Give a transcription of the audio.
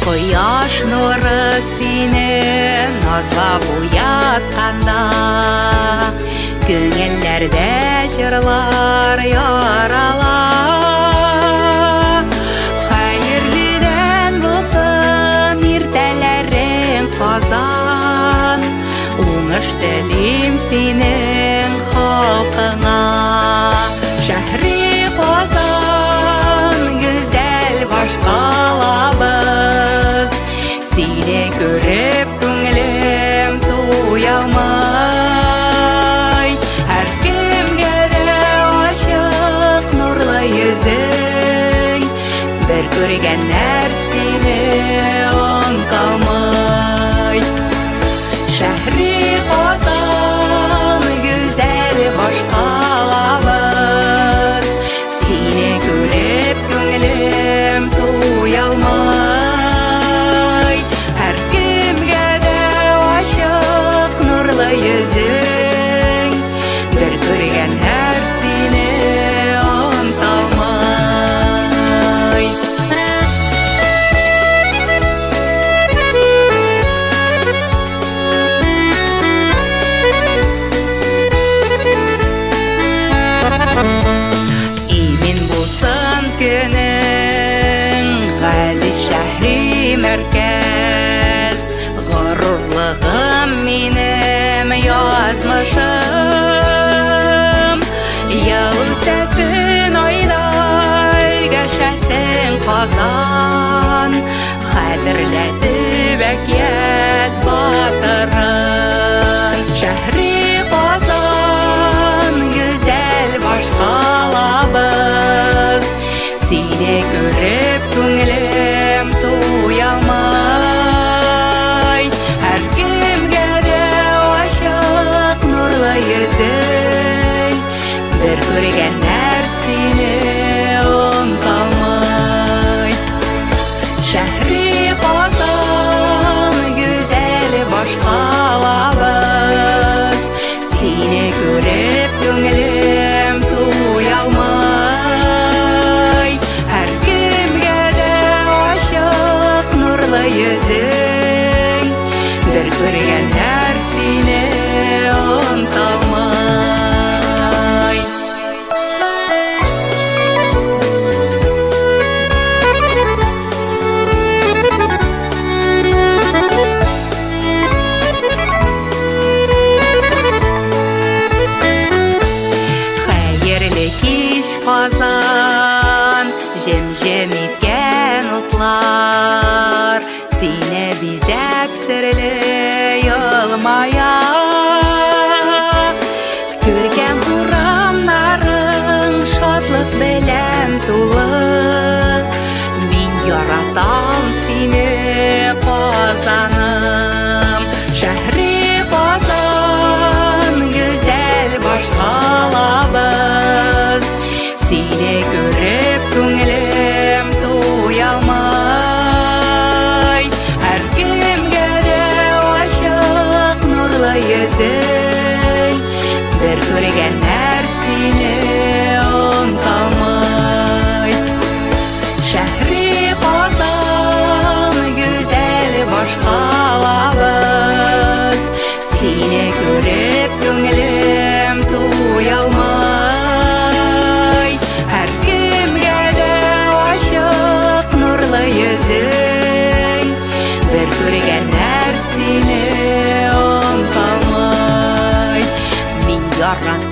Кояш нуры сине назлап уятканда, көңелләрдә җырлар ярала. Хәерледән булсын иртәләрең Казан, уңыш телим синең халкыңа. Шәһри Казан, гүзәл баш калабыз, сине күреп күңелем туялмай. Һәр кемгә дә ачык нурлы йөзең, бер күргән нәрсәне онталмай. Шәһри Казан, гүзәл баш калабыз, сине күреп күңелем туялмай. Һәр кемгә дә ачык нурлы йөзең, бер күргән нәрсәне онталмай. Имин булсын көнең, газиз шәһри мәркәз, горурлыгым минем язмышым. Ел үсәсен айдай гәшәсен Казан, хәтерләтеп әкият батырын. Шәһри Казан, гүзәл баш калабыз, сине күреп күңелем туялмай. Һәр кемгә дә ачык нурлы йөзең, бер күргән нәрсәне онталмай. Шәһри Казан, гүзәл баш калабыз, сине күреп күңелем туялмай. Һәр кемгә дә ачык нурлы йөзең, бер күргән нәрсәне онталмай. Хәерле кич Казан, җем-җем иткән утлар, сине бизәп серле елмая. Күркәм урамнарың шатлык белән тулы, мин яратам сине Казаным. Шәһри Казан, гүзәл баш калабыз, сине күреп күңелем туялмай. Һәр кемгә дә ачык нурлы йөзең, бер күргән нәрсәне онталмай. Шәһри Казан, гүзәл баш калабыз, сине күреп күңелем туялмай. Һәр кемгә дә ачык нурлы йөзең, бер күргән нәрсәне онталмай. Мин яратам